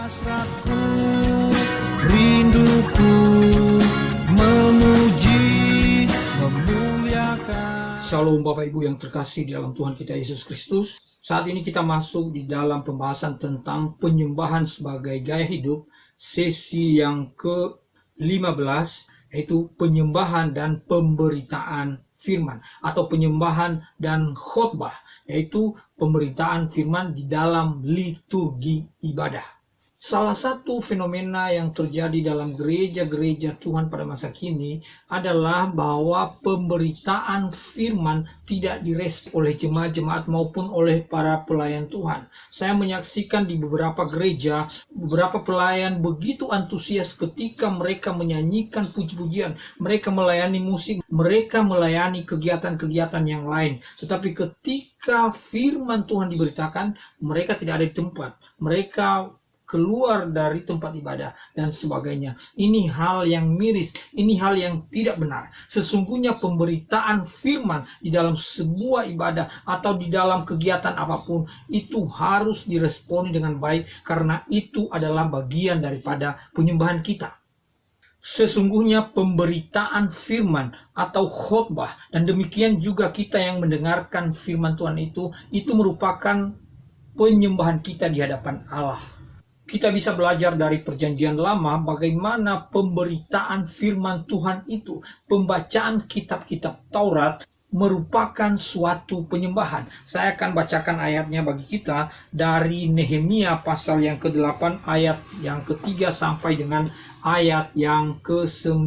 Hasratku, rinduku, memuji, memuliakan. Shalom Bapak Ibu yang terkasih di dalam Tuhan kita Yesus Kristus. Saat ini kita masuk di dalam pembahasan tentang penyembahan sebagai gaya hidup, sesi yang ke-15, yaitu penyembahan dan pemberitaan firman, atau penyembahan dan khotbah, yaitu pemberitaan firman di dalam liturgi ibadah. Salah satu fenomena yang terjadi dalam gereja-gereja Tuhan pada masa kini adalah bahwa pemberitaan firman tidak direspon oleh jemaat-jemaat maupun oleh para pelayan Tuhan. Saya menyaksikan di beberapa gereja, beberapa pelayan begitu antusias ketika mereka menyanyikan puji-pujian, mereka melayani musik, mereka melayani kegiatan-kegiatan yang lain. Tetapi ketika firman Tuhan diberitakan, mereka tidak ada di tempat. Mereka keluar dari tempat ibadah dan sebagainya. Ini hal yang miris, ini hal yang tidak benar. Sesungguhnya pemberitaan firman di dalam sebuah ibadah atau di dalam kegiatan apapun itu harus diresponi dengan baik, karena itu adalah bagian daripada penyembahan kita. Sesungguhnya pemberitaan firman atau khotbah, dan demikian juga kita yang mendengarkan firman Tuhan itu merupakan penyembahan kita di hadapan Allah. Kita bisa belajar dari perjanjian lama bagaimana pemberitaan firman Tuhan itu, pembacaan kitab-kitab Taurat merupakan suatu penyembahan. Saya akan bacakan ayatnya bagi kita dari Nehemia pasal yang ke-8 ayat yang ke-3 sampai dengan ayat yang ke-9.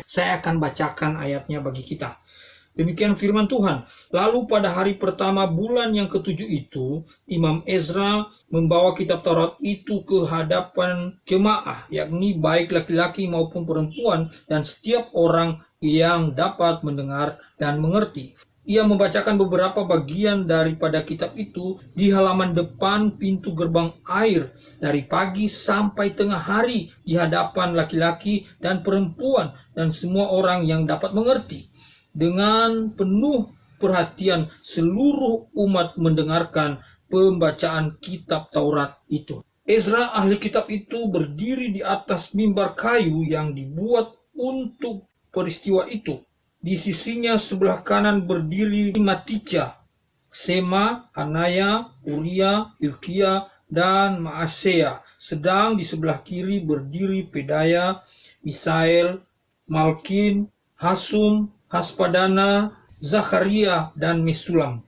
Saya akan bacakan ayatnya bagi kita. Demikian firman Tuhan. Lalu pada hari pertama bulan yang ke-7 itu, Imam Ezra membawa kitab Taurat itu ke hadapan jemaah, yakni baik laki-laki maupun perempuan, dan setiap orang yang dapat mendengar dan mengerti. Ia membacakan beberapa bagian daripada kitab itu di halaman depan pintu gerbang air dari pagi sampai tengah hari di hadapan laki-laki dan perempuan dan semua orang yang dapat mengerti. Dengan penuh perhatian seluruh umat mendengarkan pembacaan kitab Taurat itu. Ezra ahli kitab itu berdiri di atas mimbar kayu yang dibuat untuk peristiwa itu. Di sisinya sebelah kanan berdiri Matitya, Sema, Anaya, Uria, Hilkia, dan Maasea. Sedang di sebelah kiri berdiri Pedaya, Misael, Malkin, Hasum, Haspadana, Zakharia, dan Mesulam.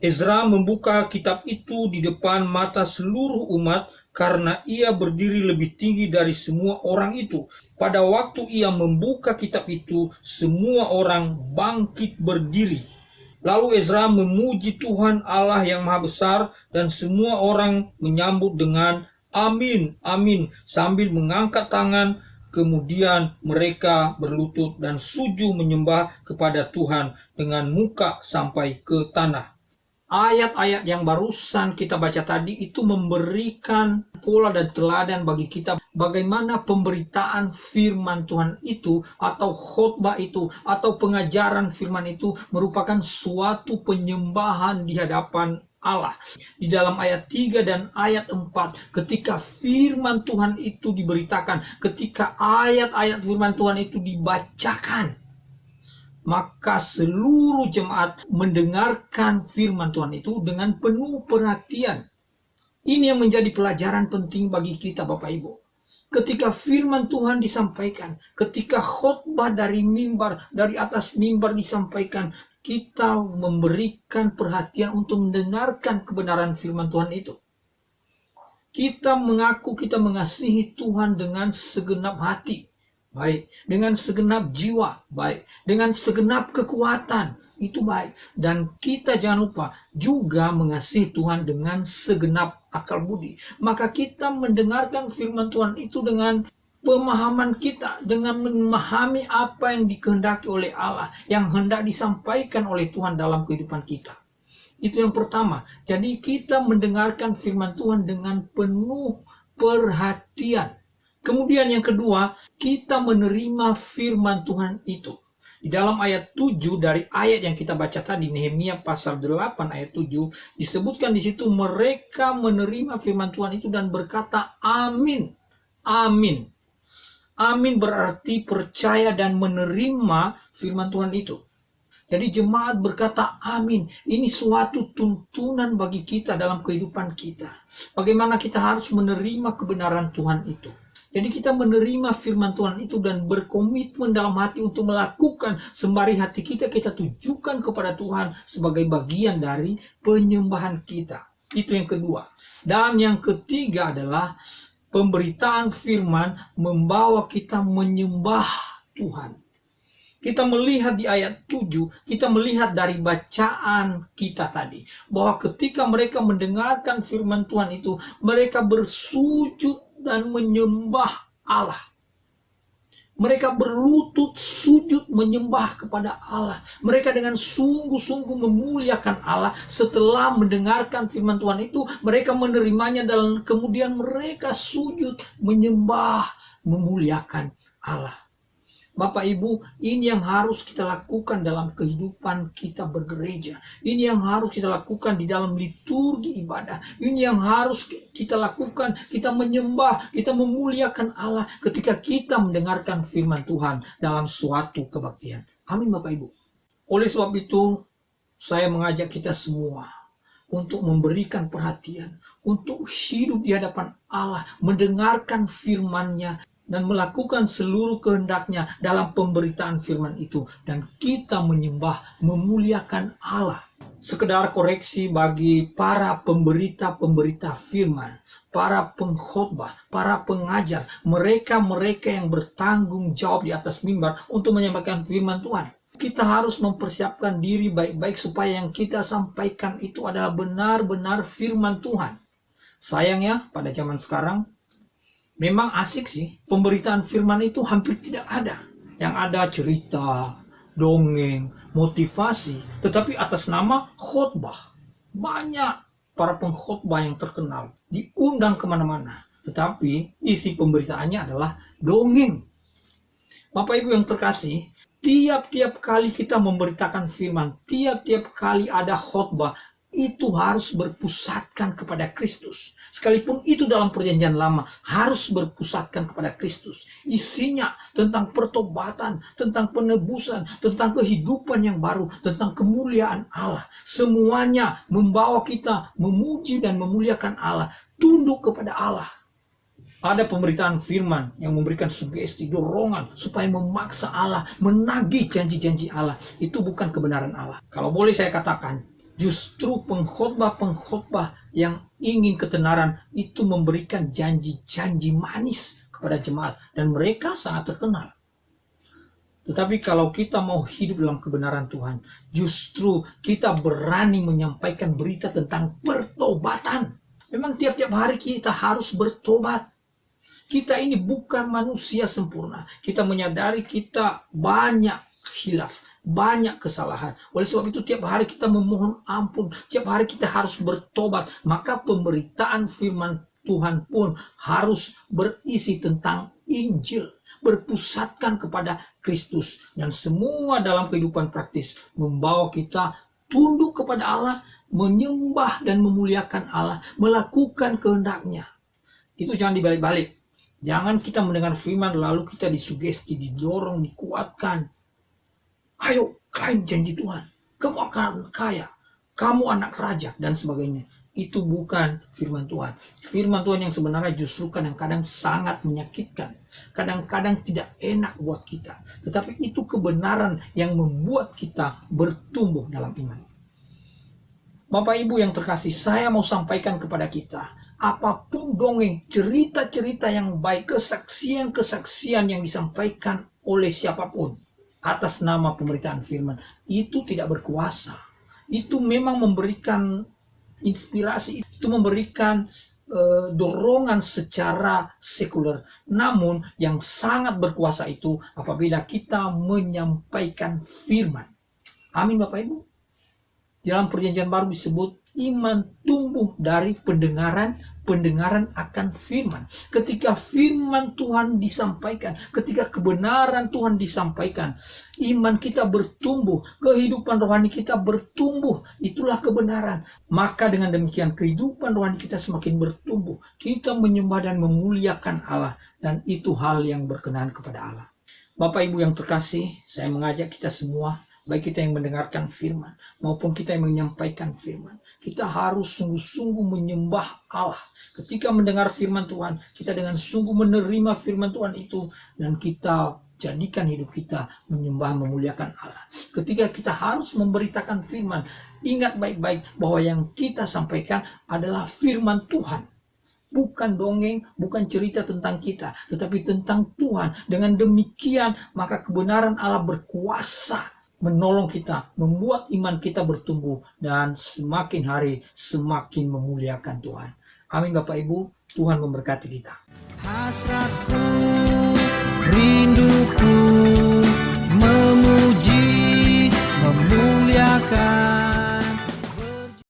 Ezra membuka kitab itu di depan mata seluruh umat karena ia berdiri lebih tinggi dari semua orang itu. Pada waktu ia membuka kitab itu, semua orang bangkit berdiri. Lalu Ezra memuji Tuhan Allah yang Maha Besar, dan semua orang menyambut dengan amin, amin, sambil mengangkat tangan. Kemudian mereka berlutut dan sujud menyembah kepada Tuhan dengan muka sampai ke tanah. Ayat-ayat yang barusan kita baca tadi itu memberikan pola dan teladan bagi kita bagaimana pemberitaan firman Tuhan itu atau khotbah itu atau pengajaran firman itu merupakan suatu penyembahan di hadapan Allah. Di dalam ayat 3 dan ayat 4, ketika firman Tuhan itu diberitakan, ketika ayat-ayat firman Tuhan itu dibacakan, maka seluruh jemaat mendengarkan firman Tuhan itu dengan penuh perhatian. Ini yang menjadi pelajaran penting bagi kita Bapak Ibu. Ketika firman Tuhan disampaikan, ketika khotbah dari mimbar, dari atas mimbar disampaikan, kita memberikan perhatian untuk mendengarkan kebenaran firman Tuhan itu. Kita mengaku kita mengasihi Tuhan dengan segenap hati, baik. Dengan segenap jiwa, baik. Dengan segenap kekuatan, itu baik. Dan kita jangan lupa juga mengasihi Tuhan dengan segenap akal budi. Maka kita mendengarkan firman Tuhan itu dengan pemahaman kita, dengan memahami apa yang dikehendaki oleh Allah, yang hendak disampaikan oleh Tuhan dalam kehidupan kita. Itu yang pertama. Jadi kita mendengarkan firman Tuhan dengan penuh perhatian. Kemudian yang kedua, kita menerima firman Tuhan itu. Di dalam ayat 7 dari ayat yang kita baca tadi, Nehemia pasal 8 ayat 7, disebutkan di situ mereka menerima firman Tuhan itu dan berkata amin. Amin. Amin berarti percaya dan menerima firman Tuhan itu. Jadi jemaat berkata amin. Ini suatu tuntunan bagi kita dalam kehidupan kita. Bagaimana kita harus menerima kebenaran Tuhan itu. Jadi kita menerima firman Tuhan itu dan berkomitmen dalam hati untuk melakukan sembari hati kita tujukan kepada Tuhan sebagai bagian dari penyembahan kita. Itu yang kedua. Dan yang ketiga adalah pemberitaan firman membawa kita menyembah Tuhan. Kita melihat di ayat 7, kita melihat dari bacaan kita tadi, bahwa ketika mereka mendengarkan firman Tuhan itu, mereka bersujud dan menyembah Allah. Mereka berlutut sujud menyembah kepada Allah. Mereka dengan sungguh-sungguh memuliakan Allah. Setelah mendengarkan firman Tuhan itu, mereka menerimanya dan kemudian mereka sujud menyembah, memuliakan Allah. Bapak Ibu, ini yang harus kita lakukan dalam kehidupan kita bergereja. Ini yang harus kita lakukan di dalam liturgi ibadah. Ini yang harus kita lakukan, kita menyembah, kita memuliakan Allah ketika kita mendengarkan firman Tuhan dalam suatu kebaktian. Amin Bapak Ibu. Oleh sebab itu, saya mengajak kita semua untuk memberikan perhatian, untuk hidup di hadapan Allah, mendengarkan firman-Nya, dan melakukan seluruh kehendaknya dalam pemberitaan firman itu. Dan kita menyembah, memuliakan Allah. Sekedar koreksi bagi para pemberita-pemberita firman, para pengkhotbah, para pengajar, mereka-mereka yang bertanggung jawab di atas mimbar untuk menyampaikan firman Tuhan. Kita harus mempersiapkan diri baik-baik supaya yang kita sampaikan itu adalah benar-benar firman Tuhan. Sayangnya pada zaman sekarang, memang asik sih, pemberitaan firman itu hampir tidak ada. Yang ada cerita, dongeng, motivasi, tetapi atas nama khotbah. Banyak para pengkhotbah yang terkenal, diundang kemana-mana. Tetapi isi pemberitaannya adalah dongeng. Bapak Ibu yang terkasih, tiap-tiap kali kita memberitakan firman, tiap-tiap kali ada khotbah, itu harus berpusatkan kepada Kristus. Sekalipun itu dalam perjanjian lama, harus berpusatkan kepada Kristus. Isinya tentang pertobatan, tentang penebusan, tentang kehidupan yang baru, tentang kemuliaan Allah. Semuanya membawa kita memuji dan memuliakan Allah, tunduk kepada Allah. Ada pemberitaan firman yang memberikan sugesti, dorongan supaya memaksa Allah, menagih janji-janji Allah. Itu bukan kebenaran Allah. Kalau boleh saya katakan, justru pengkhotbah-pengkhotbah yang ingin ketenaran itu memberikan janji-janji manis kepada jemaat. Dan mereka sangat terkenal. Tetapi kalau kita mau hidup dalam kebenaran Tuhan, justru kita berani menyampaikan berita tentang pertobatan. Memang tiap-tiap hari kita harus bertobat. Kita ini bukan manusia sempurna. Kita menyadari kita banyak khilaf, banyak kesalahan. Oleh sebab itu tiap hari kita memohon ampun, tiap hari kita harus bertobat. Maka pemberitaan firman Tuhan pun harus berisi tentang Injil, berpusatkan kepada Kristus. Dan semua dalam kehidupan praktis membawa kita tunduk kepada Allah, menyembah dan memuliakan Allah, melakukan kehendak-Nya. Itu jangan dibalik-balik. Jangan kita mendengar firman lalu kita disugesti, didorong, dikuatkan. Ayo, klaim janji Tuhan. Kamu akan kaya. Kamu anak raja, dan sebagainya. Itu bukan firman Tuhan. Firman Tuhan yang sebenarnya justru kadang-kadang sangat menyakitkan. Kadang-kadang tidak enak buat kita. Tetapi itu kebenaran yang membuat kita bertumbuh dalam iman. Bapak Ibu yang terkasih, saya mau sampaikan kepada kita, apapun dongeng, cerita-cerita yang baik, kesaksian-kesaksian yang disampaikan oleh siapapun atas nama pemberitaan firman, itu tidak berkuasa. Itu memang memberikan inspirasi, itu memberikan dorongan secara sekuler. Namun yang sangat berkuasa itu apabila kita menyampaikan firman. Amin Bapak Ibu. Dalam perjanjian baru disebut iman tumbuh dari pendengaran pendengaran akan firman. Ketika firman Tuhan disampaikan, ketika kebenaran Tuhan disampaikan, iman kita bertumbuh, kehidupan rohani kita bertumbuh. Itulah kebenaran. Maka dengan demikian kehidupan rohani kita semakin bertumbuh. Kita menyembah dan memuliakan Allah, dan itu hal yang berkenan kepada Allah. Bapak Ibu yang terkasih, saya mengajak kita semua, baik kita yang mendengarkan firman maupun kita yang menyampaikan firman, kita harus sungguh-sungguh menyembah Allah. Ketika mendengar firman Tuhan, kita dengan sungguh menerima firman Tuhan itu, dan kita jadikan hidup kita menyembah memuliakan Allah. Ketika kita harus memberitakan firman, ingat baik-baik bahwa yang kita sampaikan adalah firman Tuhan. Bukan dongeng, bukan cerita tentang kita, tetapi tentang Tuhan. Dengan demikian, maka kebenaran Allah berkuasa menolong kita, membuat iman kita bertumbuh, dan semakin hari semakin memuliakan Tuhan. Amin Bapak Ibu, Tuhan memberkati kita. Hasratku, rinduku, memuji, memuliakan